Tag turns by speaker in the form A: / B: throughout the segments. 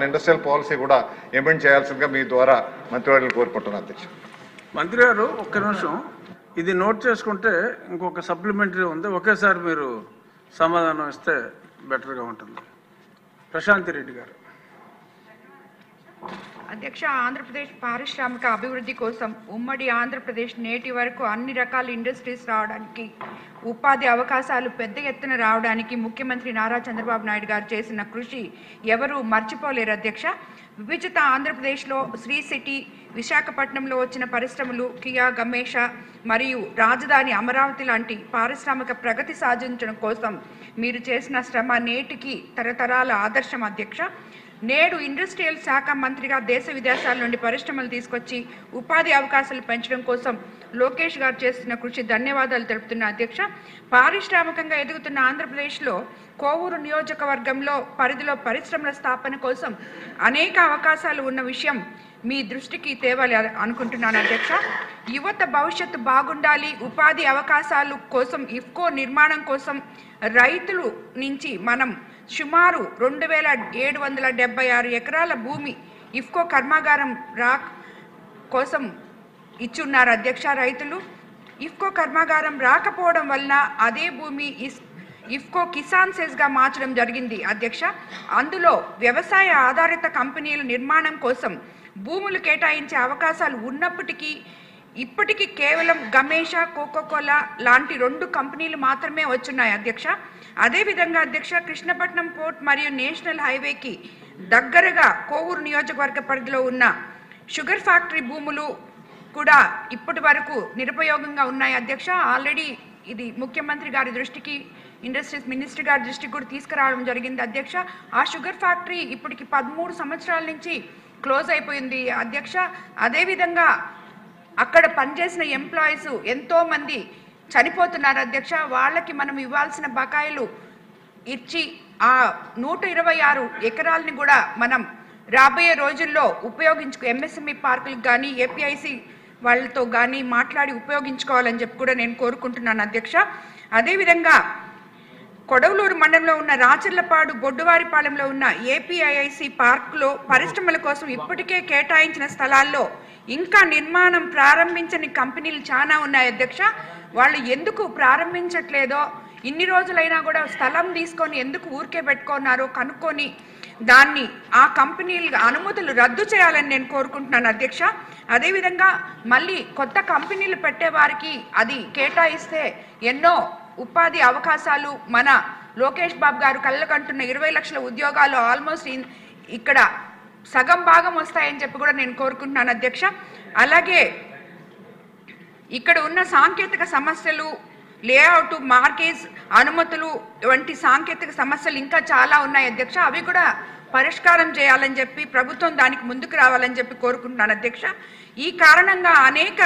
A: Industrial policy కూడా implement చేయాల్సిందిగా మీ ద్వారా మంత్రివర్యులు కోరుకుంటున్నాను అధ్యక్ష.
B: మంత్రి గారు ఒక్క నిమిషం ఇది నోట్ చేసుకుంటే ఇంకొక సప్లిమెంటరీ ఉంది, ఒకేసారి మీరు సమాధానం ఇస్తే బెటర్గా ఉంటుంది. ప్రశాంతి రెడ్డి గారు.
C: అధ్యక్ష, ఆంధ్రప్రదేశ్ పారిశ్రామిక అభివృద్ధి కోసం ఉమ్మడి ఆంధ్రప్రదేశ్ నేటి వరకు అన్ని రకాల ఇండస్ట్రీస్ రావడానికి, ఉపాధి అవకాశాలు పెద్ద ఎత్తున రావడానికి ముఖ్యమంత్రి నారా చంద్రబాబు నాయుడు గారు చేసిన కృషి ఎవరు మర్చిపోలేరు అధ్యక్ష. విభజిత ఆంధ్రప్రదేశ్లో శ్రీ సిటీ, విశాఖపట్నంలో వచ్చిన పరిశ్రమలు, కియా, గమేష మరియు రాజధాని అమరావతి లాంటి పారిశ్రామిక ప్రగతి సాధించడం కోసం మీరు చేసిన శ్రమ నేటికి తరతరాల ఆదర్శం అధ్యక్ష. నేడు ఇండస్ట్రియల్ శాఖ మంత్రిగా దేశ విదేశాల నుండి పరిశ్రమలు తీసుకొచ్చి ఉపాధి అవకాశాలు పెంచడం కోసం లోకేష్ గారు చేస్తున్న కృషి ధన్యవాదాలు తెలుపుతున్న అధ్యక్ష. పారిశ్రామికంగా ఎదుగుతున్న ఆంధ్రప్రదేశ్లో కోవూరు నియోజకవర్గంలో పరిధిలో పరిశ్రమల స్థాపన కోసం అనేక అవకాశాలు ఉన్న విషయం మీ దృష్టికి తేవాలి అనుకుంటున్నాను అధ్యక్ష. యువత భవిష్యత్తు బాగుండాలి, ఉపాధి అవకాశాలు కోసం ఇఫ్కో నిర్మాణం కోసం రైతులు నుంచి మనం సుమారు 2776 ఎకరాల భూమి ఇఫ్కో కర్మాగారం కోసం ఇచ్చున్నారు అధ్యక్ష. రైతులు ఇఫ్కో కర్మాగారం రాకపోవడం వలన అదే భూమి ఇఫ్కో కిసాన్ సెస్గా మార్చడం జరిగింది అధ్యక్ష. అందులో వ్యవసాయ ఆధారిత కంపెనీల నిర్మాణం కోసం భూములు కేటాయించే అవకాశాలు ఉన్నప్పటికీ ఇప్పటికీ కేవలం గమేష, కోకోకోలా లాంటి 2 కంపెనీలు మాత్రమే వచ్చున్నాయి అధ్యక్ష. అదేవిధంగా అధ్యక్ష, కృష్ణపట్నం పోర్ట్ మరియు నేషనల్ హైవేకి దగ్గరగా కోవూరు నియోజకవర్గ పరిధిలో ఉన్న షుగర్ ఫ్యాక్టరీ భూములు కూడా ఇప్పటి వరకు నిరుపయోగంగా ఉన్నాయి అధ్యక్ష. ఆల్రెడీ ఇది ముఖ్యమంత్రి గారి దృష్టికి, ఇండస్ట్రీస్ మినిస్టర్ గారి దృష్టికి కూడా తీసుకురావడం జరిగింది అధ్యక్ష. ఆ షుగర్ ఫ్యాక్టరీ ఇప్పటికి 13 సంవత్సరాల నుంచి క్లోజ్ అయిపోయింది అధ్యక్ష. అదేవిధంగా అక్కడ పనిచేసిన ఎంప్లాయీస్ ఎంతోమంది చనిపోతున్నారు అధ్యక్ష. వాళ్ళకి మనం ఇవ్వాల్సిన బకాయిలు ఇచ్చి ఆ 126 ఎకరాలని కూడా మనం రాబోయే రోజుల్లో ఎంఎస్ఎంఈ పార్కులకు కానీ ఏపీఐసి వాళ్ళతో కానీ మాట్లాడి ఉపయోగించుకోవాలని చెప్పి కూడా నేను కోరుకుంటున్నాను అధ్యక్ష. అదేవిధంగా కొడవలూరు మండలంలో ఉన్న రాచర్లపాడు, బొడ్డువారిపాలెంలో ఉన్న ఏపీఐఐసి పార్కులో పరిశ్రమల కోసం ఇప్పటికే కేటాయించిన స్థలాల్లో ఇంకా నిర్మాణం ప్రారంభించని కంపెనీలు చాలా ఉన్నాయి అధ్యక్ష. వాళ్ళు ఎందుకు ప్రారంభించట్లేదో, ఇన్ని రోజులైనా కూడా స్థలం తీసుకొని ఎందుకు ఊరికే పెట్టుకున్నారో కనుక్కొని దాన్ని ఆ కంపెనీల అనుమతులు రద్దు చేయాలని నేను కోరుకుంటున్నాను అధ్యక్ష. అదేవిధంగా మళ్ళీ కొత్త కంపెనీలు పెట్టే వారికి అది కేటాయిస్తే ఎన్నో ఉపాధి అవకాశాలు మన లోకేష్ బాబు గారు కళ్ళకంటున్న 20 లక్షల ఉద్యోగాలు ఆల్మోస్ట్ ఇక్కడ సగం భాగం వస్తాయని చెప్పి కూడా నేను కోరుకుంటున్నాను అధ్యక్ష. అలాగే ఇక్కడ ఉన్న సాంకేతిక సమస్యలు, లేఅవుట్, మార్కేజ్ అనుమతులు వంటి సాంకేతిక సమస్యలు ఇంకా చాలా ఉన్నాయి అధ్యక్ష. అవి కూడా పరిష్కారం చేయాలని చెప్పి ప్రభుత్వం దానికి ముందుకు రావాలని చెప్పి కోరుకుంటున్నాను అధ్యక్ష. ఈ కారణంగా అనేక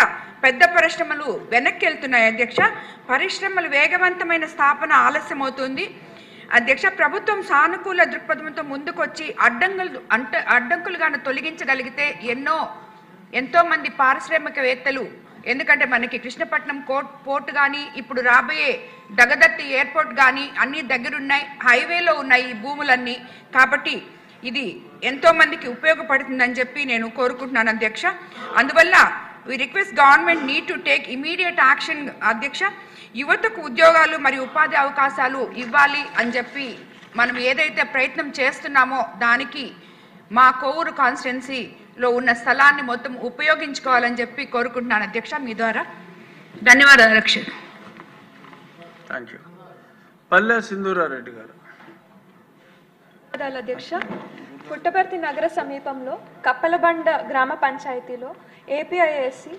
C: పెద్ద పరిశ్రమలు వెనక్కి వెళ్తున్నాయి అధ్యక్ష. పరిశ్రమలు వేగవంతమైన స్థాపన ఆలస్యమవుతుంది అధ్యక్ష. ప్రభుత్వం సానుకూల దృక్పథంతో ముందుకొచ్చి అడ్డంకులుగాను తొలగించగలిగితే ఎంతోమంది పారిశ్రామికవేత్తలు, ఎందుకంటే మనకి కృష్ణపట్నం పోర్ట్ కానీ ఇప్పుడు రాబోయే దగదత్తి ఎయిర్పోర్ట్ కానీ అన్నీ దగ్గరున్నాయి, హైవేలో ఉన్నాయి ఈ భూములన్నీ. కాబట్టి ఇది ఎంతోమందికి ఉపయోగపడుతుందని చెప్పి నేను కోరుకుంటున్నాను అధ్యక్ష. అందువల్ల we request government need to take immediate action అధ్యక్ష. యువతకు ఉద్యోగాలు మరియు ఉపాధి అవకాశాలు ఇవ్వాలి అని చెప్పి మనం ఏదైతే ప్రయత్నం చేస్తున్నామో దానికి మా కోవూరు కాన్స్టిట్యున్సీలో ఉన్న స్థలాన్ని మొత్తం ఉపయోగించుకోవాలని చెప్పి కోరుకుంటున్నాను అధ్యక్ష. మీ ద్వారా ధన్యవాదాలు అధ్యక్ష.
B: Thank you. పల్లె సింధూరారెడ్డి గారు.
D: అధ్యక్ష, పుట్టపర్తి నగర సమీపంలో కప్పలబండ గ్రామ పంచాయతీలో ఏపీఐఎస్సి